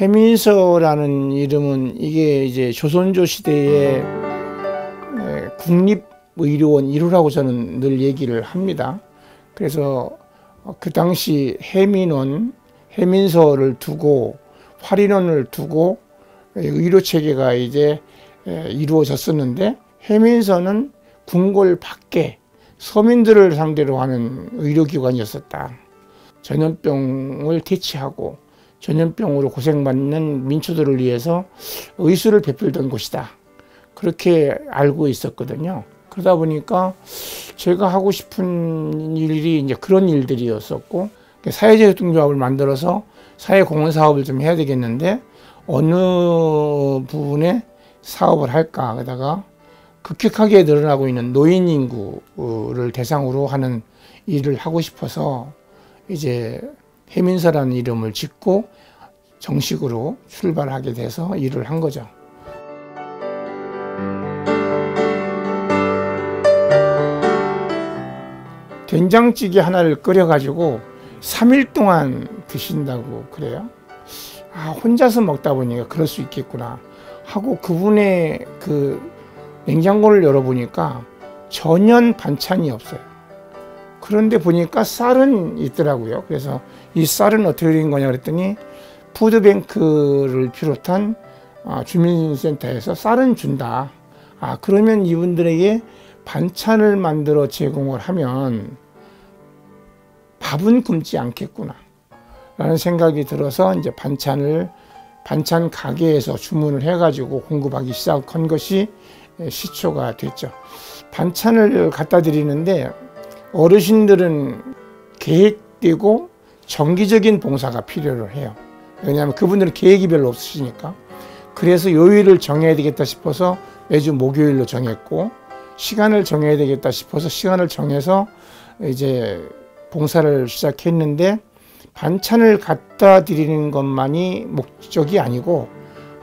해민서라는 이름은 이게 이제 조선조 시대의 국립의료원 1호라고 저는 늘 얘기를 합니다. 그래서 그 당시 해민원, 해민서를 두고 활인원을 두고 의료체계가 이제 이루어졌었는데, 해민서는 궁궐 밖에 서민들을 상대로 하는 의료기관이었었다. 전염병을 퇴치하고 전염병으로 고생받는 민초들을 위해서 의술을 베풀던 곳이다. 그렇게 알고 있었거든요. 그러다 보니까 제가 하고 싶은 일이 이제 그런 일들이었었고, 사회재생조합을 만들어서 사회공헌 사업을 좀 해야 되겠는데 어느 부분에 사업을 할까 하다가 급격하게 늘어나고 있는 노인 인구를 대상으로 하는 일을 하고 싶어서 이제 해민서라는 이름을 짓고 정식으로 출발하게 돼서 일을 한 거죠. 된장찌개 하나를 끓여가지고 3일 동안 드신다고 그래요. 혼자서 먹다 보니까 그럴 수 있겠구나 하고 그분의 그 냉장고를 열어보니까 전혀 반찬이 없어요. 그런데 보니까 쌀은 있더라고요. 그래서 이 쌀은 어떻게 된 거냐 그랬더니 푸드뱅크를 비롯한 주민센터에서 쌀은 준다. 그러면 이분들에게 반찬을 만들어 제공을 하면 밥은 굶지 않겠구나 라는 생각이 들어서 이제 반찬 가게에서 주문을 해가지고 공급하기 시작한 것이 시초가 됐죠. 반찬을 갖다 드리는데 어르신들은 계획되고 정기적인 봉사가 필요로 해요. 왜냐하면 그분들은 계획이 별로 없으시니까. 그래서 요일을 정해야 되겠다 싶어서 매주 목요일로 정했고, 시간을 정해야 되겠다 싶어서 시간을 정해서 이제 봉사를 시작했는데, 반찬을 갖다 드리는 것만이 목적이 아니고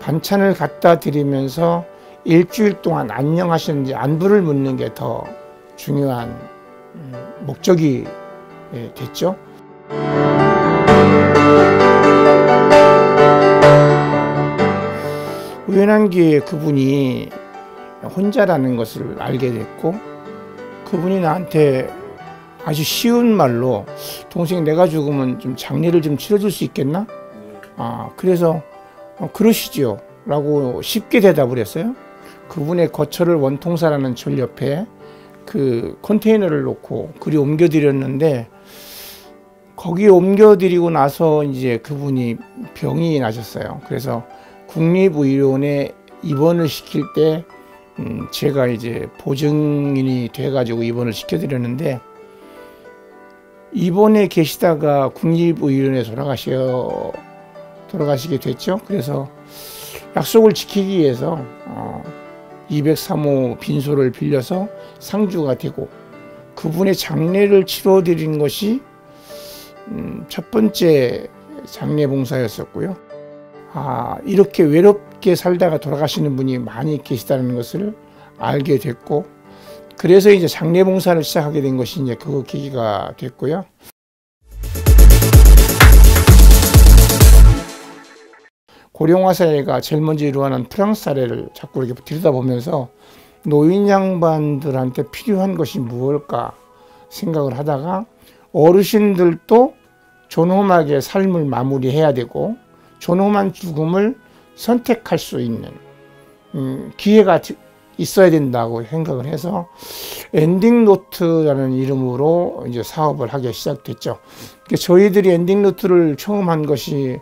반찬을 갖다 드리면서 일주일 동안 안녕하셨는지 안부를 묻는 게 더 중요한 목적이 됐죠. 우연한 기회에 그분이 혼자라는 것을 알게 됐고, 그분이 나한테 아주 쉬운 말로 동생 내가 죽으면 좀 장례를 좀 치러줄 수 있겠나? 그래서 그러시지요 라고 쉽게 대답을 했어요. 그분의 거처를 원통사라는 절 옆에 그 컨테이너를 놓고 그리 옮겨드렸는데, 거기에 옮겨드리고 나서 이제 그분이 병이 나셨어요. 그래서 국립의료원에 입원을 시킬 때 제가 이제 보증인이 돼가지고 입원을 시켜드렸는데, 입원에 계시다가 국립의료원에 돌아가시게 됐죠. 그래서 약속을 지키기 위해서 203호 빈소를 빌려서 상주가 되고 그분의 장례를 치러드린 것이 첫 번째 장례 봉사였었고요. 이렇게 외롭게 살다가 돌아가시는 분이 많이 계시다는 것을 알게 됐고, 그래서 이제 장례 봉사를 시작하게 된 것이 이제 그 계기가 됐고요. 고령화 사회가 제일 먼저 일어나는 프랑스 사례를 자꾸 이렇게 들여다보면서 노인 양반들한테 필요한 것이 무엇일까 생각을 하다가, 어르신들도 존엄하게 삶을 마무리해야 되고 존엄한 죽음을 선택할 수 있는 기회가 있어야 된다고 생각을 해서 엔딩노트라는 이름으로 이제 사업을 하기 시작됐죠. 저희들이 엔딩노트를 처음 한 것이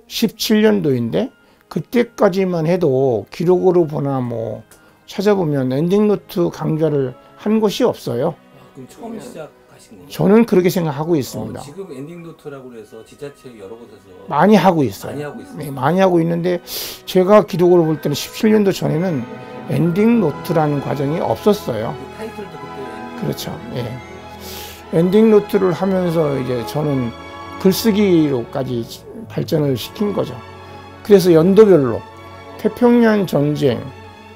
17년도인데 그때까지만 해도 기록으로 보나 뭐 찾아보면 엔딩노트 강좌를 한 곳이 없어요. 그럼 처음 시작하신 거예요? 저는 그렇게 생각하고 있습니다. 지금 엔딩노트라고 해서 지자체 여러 곳에서 많이 하고 있어요. 많이 하고 있어요. 네, 많이 하고 있는데 제가 기록으로 볼 때는 17년도 전에는 엔딩노트라는 과정이 없었어요. 그 타이틀도 그때 그렇죠. 예. 엔딩노트를 하면서 이제 저는 글쓰기로까지 발전을 시킨 거죠. 그래서 연도별로 태평양 전쟁,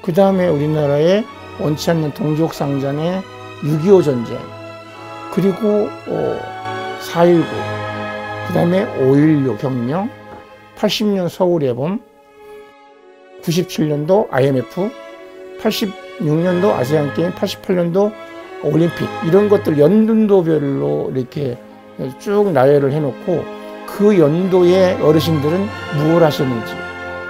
그 다음에 우리나라의 원치 않는 동족상잔의 6.25 전쟁, 그리고 4.19, 그 다음에 5.16 혁명, 80년 서울의 봄, 97년도 IMF, 86년도 아세안게임, 88년도 올림픽, 이런 것들 연도별로 이렇게 쭉 나열을 해놓고 그 연도의 어르신들은 무엇을 하셨는지,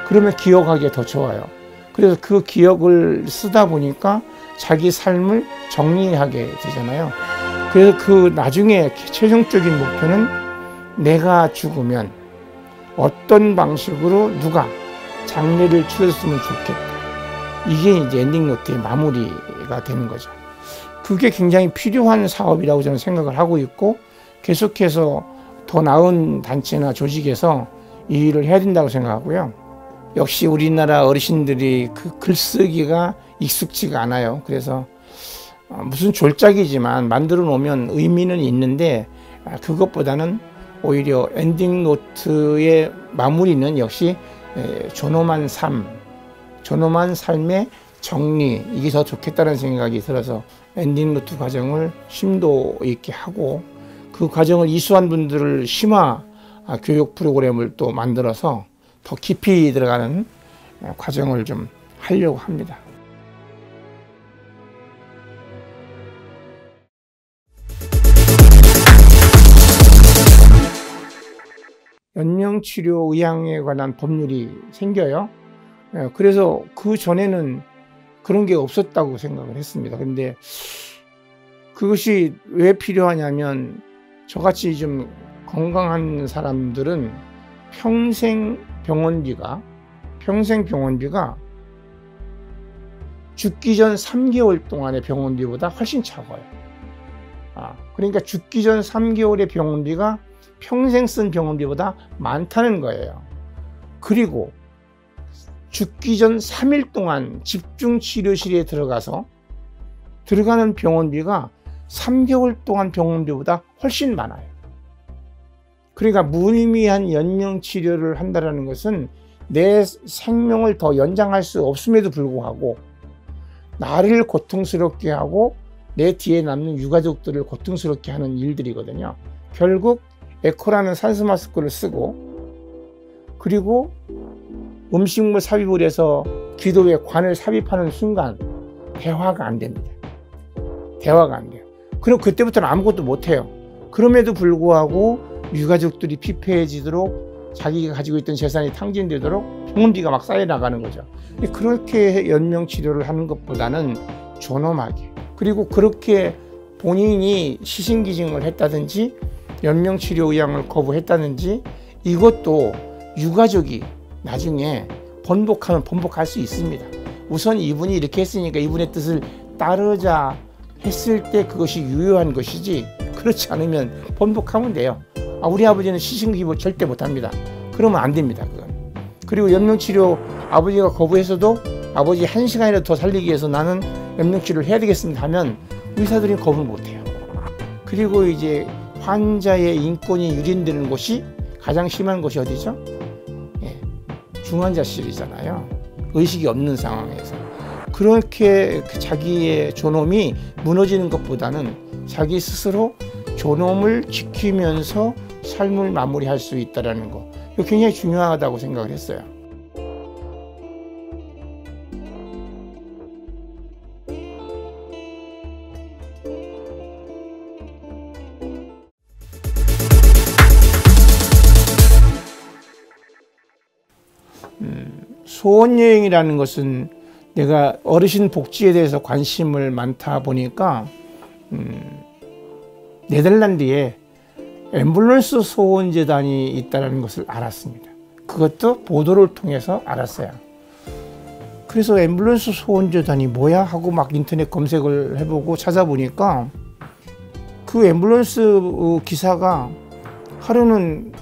그러면 기억하기가 더 좋아요. 그래서 그 기억을 쓰다 보니까 자기 삶을 정리하게 되잖아요. 그래서 그 나중에 최종적인 목표는 내가 죽으면 어떤 방식으로 누가 장례를 치렀으면 좋겠다. 이게 이제 엔딩노트의 마무리가 되는 거죠. 그게 굉장히 필요한 사업이라고 저는 생각을 하고 있고, 계속해서 더 나은 단체나 조직에서 이 일을 해야 된다고 생각하고요. 역시 우리나라 어르신들이 그 글쓰기가 익숙지가 않아요. 그래서 무슨 졸작이지만 만들어 놓으면 의미는 있는데, 그것보다는 오히려 엔딩노트의 마무리는 역시 존엄한 삶, 존엄한 삶의 정리, 이게 더 좋겠다는 생각이 들어서 엔딩노트 과정을 심도 있게 하고, 그 과정을 이수한 분들을 심화 교육 프로그램을 또 만들어서 더 깊이 들어가는 과정을 좀 하려고 합니다. 연명치료 의학에 관한 법률이 생겨요. 그래서 그 전에는 그런 게 없었다고 생각을 했습니다. 근데 그것이 왜 필요하냐면, 저같이 좀 건강한 사람들은 평생 병원비가 죽기 전 3개월 동안의 병원비보다 훨씬 적어요. 그러니까 죽기 전 3개월의 병원비가 평생 쓴 병원비보다 많다는 거예요. 그리고 죽기 전 3일 동안 집중치료실에 들어가는 병원비가 3개월 동안 병원비보다 훨씬 많아요. 그러니까 무의미한 연명치료를 한다는 것은 내 생명을 더 연장할 수 없음에도 불구하고 나를 고통스럽게 하고 내 뒤에 남는 유가족들을 고통스럽게 하는 일들이거든요. 결국 에코라는 산소 마스크를 쓰고, 그리고 음식물 삽입을 해서 기도에 관을 삽입하는 순간 대화가 안 됩니다. 대화가 안 돼요. 그럼 그때부터는 아무것도 못해요. 그럼에도 불구하고 유가족들이 피폐해지도록, 자기가 가지고 있던 재산이 탕진되도록 병원비가 막 쌓여 나가는 거죠. 그렇게 연명치료를 하는 것보다는 존엄하게, 그리고 그렇게 본인이 시신기증을 했다든지 연명치료 의향을 거부했다든지, 이것도 유가족이 나중에 번복하면 번복할 수 있습니다. 우선 이분이 이렇게 했으니까 이분의 뜻을 따르자 했을 때 그것이 유효한 것이지, 그렇지 않으면 번복하면 돼요. 우리 아버지는 시신기부 절대 못합니다. 그러면 안 됩니다. 그건. 그리고 연명치료 아버지가 거부해서도 아버지 1시간이라도 더 살리기 위해서 나는 연명치료를 해야 되겠습니다 하면 의사들이 거부를 못해요. 그리고 이제 환자의 인권이 유린되는 곳이 가장 심한 곳이 어디죠? 중환자실이잖아요. 의식이 없는 상황에서. 그렇게 자기의 존엄이 무너지는 것보다는 자기 스스로 존엄을 지키면서 삶을 마무리할 수 있다는 거, 이거 굉장히 중요하다고 생각을 했어요. 소원여행이라는 것은 내가 어르신 복지에 대해서 관심을 많다 보니까 네덜란드에 앰뷸런스 소원재단이 있다는 것을 알았습니다. 그것도 보도를 통해서 알았어요. 그래서 앰뷸런스 소원재단이 뭐야 하고 막 인터넷 검색을 해보고 찾아보니까 그 앰뷸런스 기사가 하루는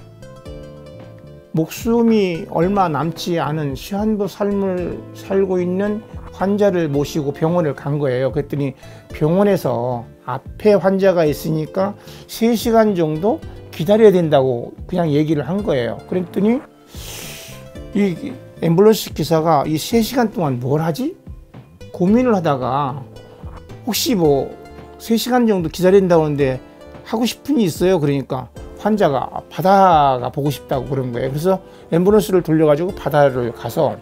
목숨이 얼마 남지 않은 시한부 삶을 살고 있는 환자를 모시고 병원을 간 거예요. 그랬더니 병원에서 앞에 환자가 있으니까 3시간 정도 기다려야 된다고 그냥 얘기를 한 거예요. 그랬더니 이 앰뷸런스 기사가 이 3시간 동안 뭘 하지? 고민을 하다가 혹시 뭐 3시간 정도 기다린다고 하는데 하고 싶은 게 있어요. 그러니까 환자가 바다가 보고 싶다고 그런 거예요. 그래서 앰뷸런스를 돌려가지고 바다를 가서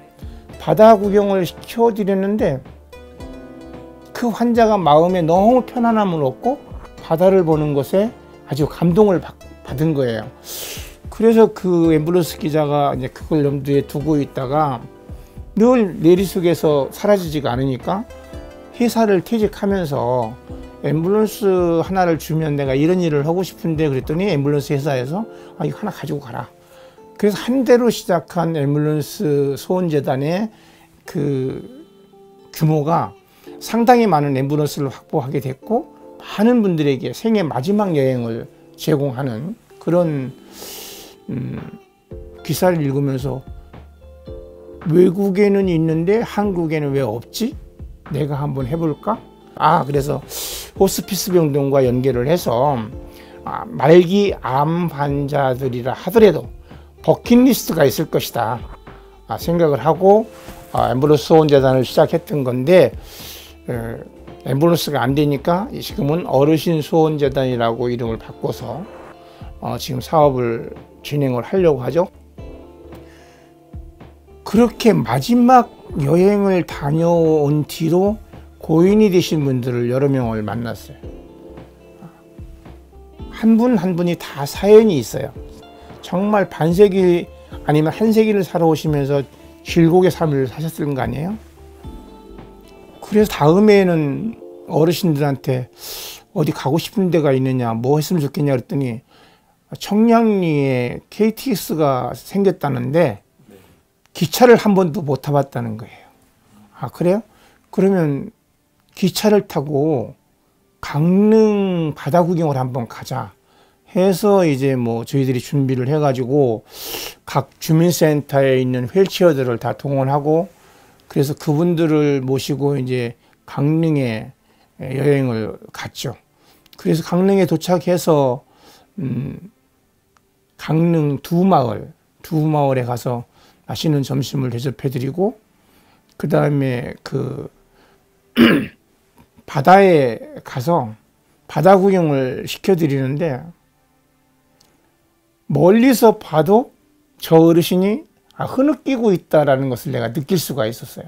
바다 구경을 시켜드렸는데 그 환자가 마음에 너무 편안함을 얻고 바다를 보는 것에 아주 감동을 받은 거예요. 그래서 그 앰뷸런스 기자가 이제 그걸 염두에 두고 있다가 늘 내리 속에서 사라지지가 않으니까 회사를 퇴직하면서 앰뷸런스 하나를 주면 내가 이런 일을 하고 싶은데 그랬더니 앰뷸런스 회사에서 이거 하나 가지고 가라. 그래서 한 대로 시작한 앰뷸런스 소원재단의 그 규모가 상당히 많은 앰뷸런스를 확보하게 됐고 많은 분들에게 생애 마지막 여행을 제공하는 그런 기사를 읽으면서 외국에는 있는데 한국에는 왜 없지? 내가 한번 해볼까? 그래서 호스피스 병동과 연계를 해서 말기 암 환자들이라 하더라도 버킷리스트가 있을 것이다 생각을 하고 앰뷸런스 소원재단을 시작했던 건데 앰뷸런스가 안 되니까 지금은 어르신 소원재단이라고 이름을 바꿔서 지금 사업을 진행을 하려고 하죠. 그렇게 마지막 여행을 다녀온 뒤로 고인이 되신 분들을 여러 명을 만났어요. 한 분 한 분이 다 사연이 있어요. 정말 반세기 아니면 한 세기를 살아오시면서 질곡의 삶을 사셨을 거 아니에요? 그래서 다음에는 어르신들한테 어디 가고 싶은 데가 있느냐, 뭐 했으면 좋겠냐 그랬더니 청량리에 KTX가 생겼다는데 기차를 한 번도 못 타봤다는 거예요. 그래요? 그러면 기차를 타고 강릉 바다 구경을 한번 가자 해서 이제 뭐 저희들이 준비를 해가지고 각 주민센터에 있는 휠체어들을 다 동원하고 그래서 그분들을 모시고 이제 강릉에 여행을 갔죠. 그래서 강릉에 도착해서 강릉 두 마을에 가서 맛있는 점심을 대접해드리고 그 다음에 그 바다에 가서 바다 구경을 시켜드리는데 멀리서 봐도 저 어르신이 흐느끼고 있다라는 것을 내가 느낄 수가 있었어요.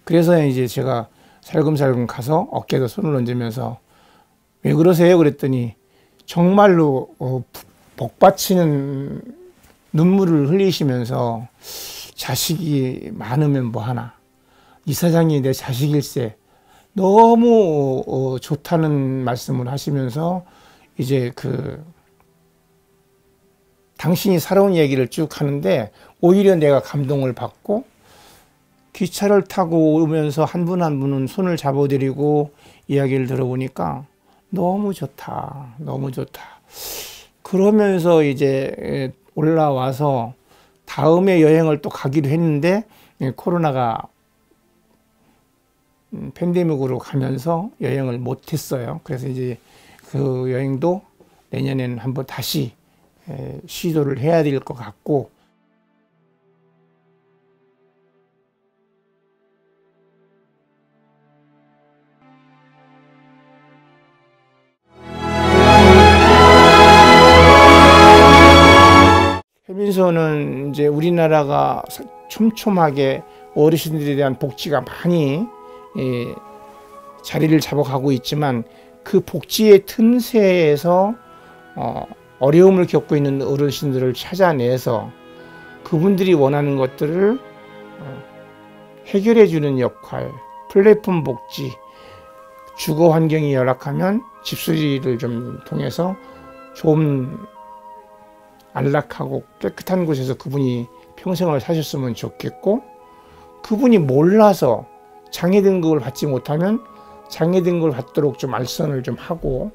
그래서 이제 제가 살금살금 가서 어깨에 손을 얹으면서 왜 그러세요? 그랬더니 정말로 복받치는 눈물을 흘리시면서 자식이 많으면 뭐하나 이사장이 내 자식일세 너무 좋다는 말씀을 하시면서 이제 당신이 살아온 얘기를 쭉 하는데 오히려 내가 감동을 받고 기차를 타고 오면서 한 분 한 분은 손을 잡아드리고 이야기를 들어보니까 너무 좋다, 너무 좋다. 그러면서 이제 올라와서 다음에 여행을 또 가기로 했는데 코로나가 팬데믹으로 가면서 여행을 못했어요. 그래서 이제 그 여행도 내년에는 한번 다시 시도를 해야 될 것 같고 해민소는 이제 우리나라가 촘촘하게 어르신들에 대한 복지가 많이 자리를 잡아가고 있지만 그 복지의 틈새에서 어려움을 겪고 있는 어르신들을 찾아내서 그분들이 원하는 것들을 해결해 주는 역할, 플랫폼 복지, 주거 환경이 열악하면 집수리를 좀 통해서 좀 안락하고 깨끗한 곳에서 그분이 평생을 사셨으면 좋겠고 그분이 몰라서 장애 등급을 받지 못하면 장애 등급을 받도록 좀 알선을 좀 하고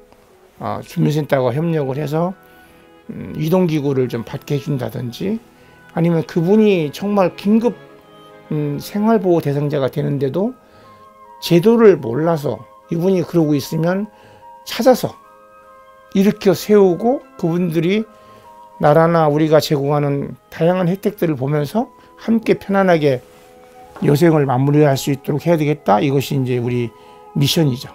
주민센터와 협력을 해서 이동기구를 좀 받게 해준다든지 아니면 그분이 정말 긴급 생활보호 대상자가 되는데도 제도를 몰라서 이분이 그러고 있으면 찾아서 일으켜 세우고 그분들이 나라나 우리가 제공하는 다양한 혜택들을 보면서 함께 편안하게 여생을 마무리할 수 있도록 해야 되겠다. 이것이 이제 우리 미션이죠.